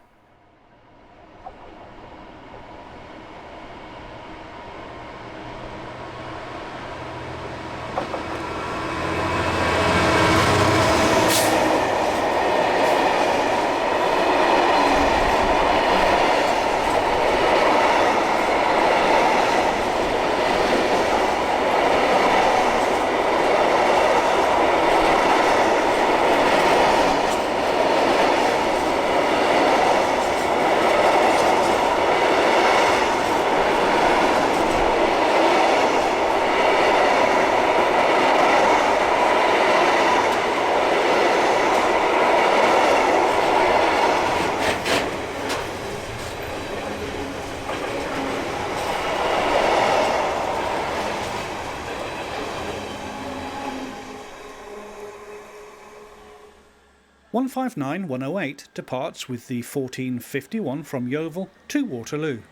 One 159-108 departs with the 1451 from Yeovil to Waterloo.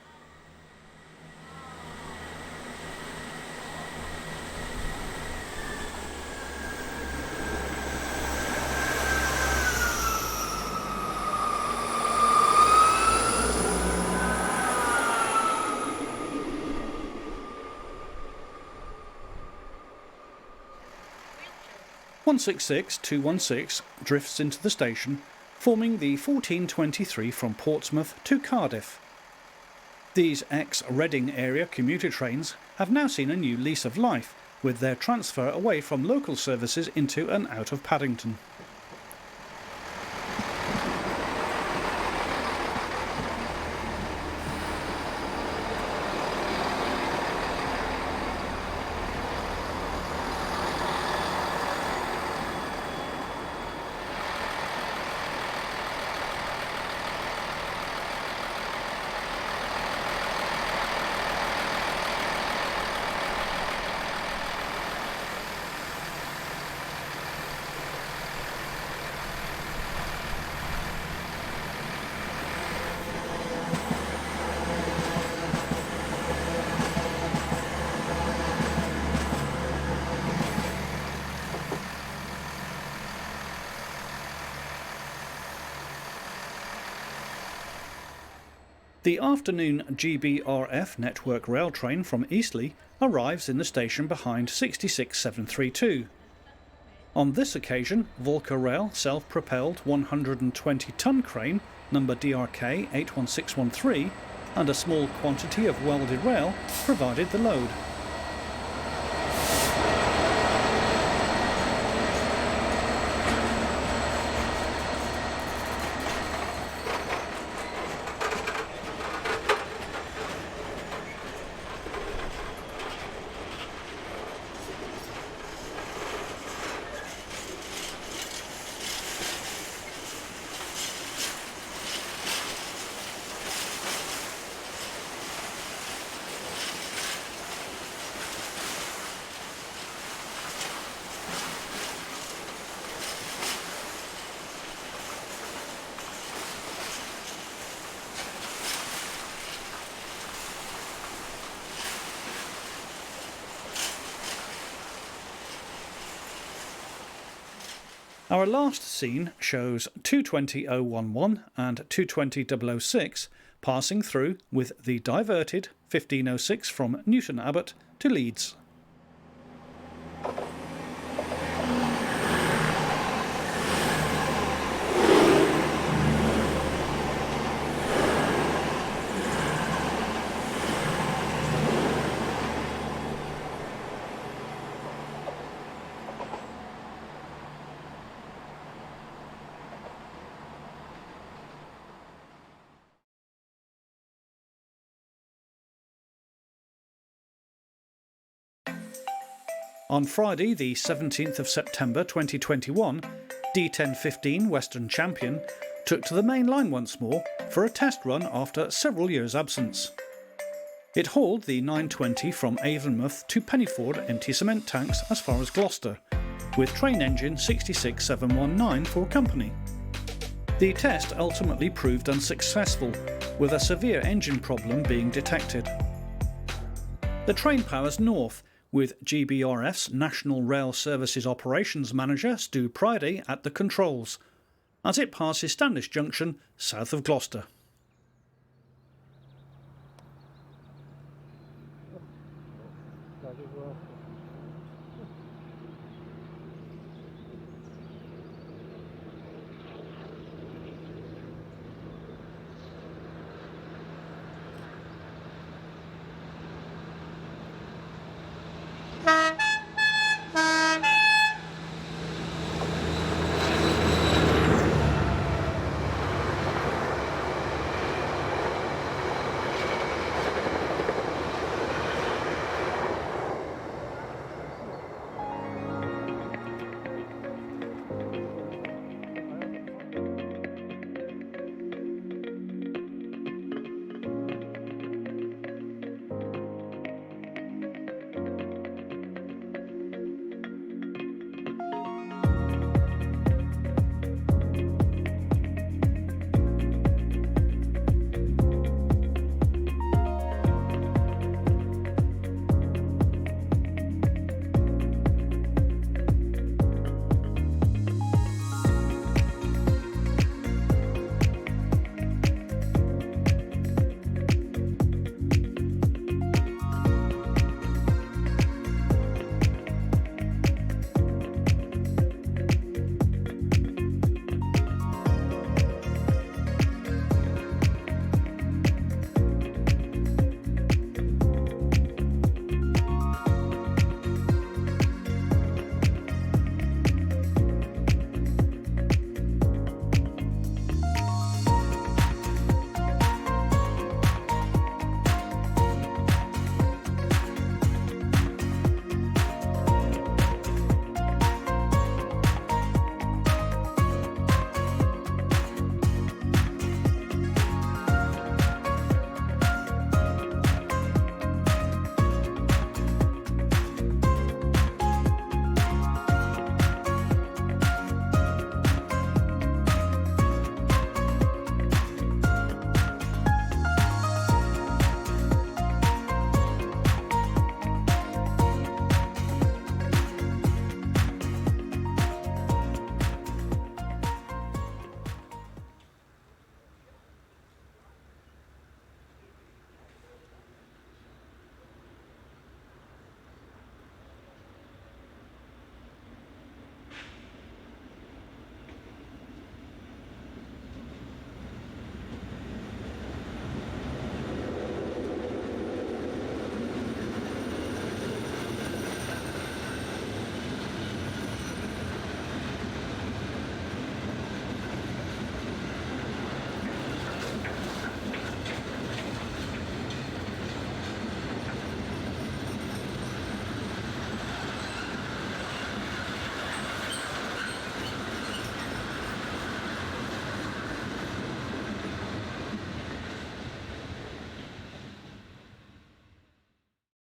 One 166-216 drifts into the station, forming the 1423 from Portsmouth to Cardiff. These ex-Reading area commuter trains have now seen a new lease of life, with their transfer away from local services into and out of Paddington. The afternoon GBRF network rail train from Eastleigh arrives in the station behind 66732. On this occasion, Volker Rail self-propelled 120-ton crane number DRK 81613 and a small quantity of welded rail provided the load. Our last scene shows 220.011 and 220.006 passing through with the diverted 1506 from Newton Abbot to Leeds. On Friday, the 17th of September 2021, D1015 Western Champion took to the main line once more for a test run after several years' absence. It hauled the 920 from Avonmouth to Pennyford empty cement tanks as far as Gloucester, with train engine 66719 for company. The test ultimately proved unsuccessful, with a severe engine problem being detected. The train powers north, with GBRF's National Rail Services Operations Manager Stu Pridey at the controls, as it passes Standish Junction south of Gloucester.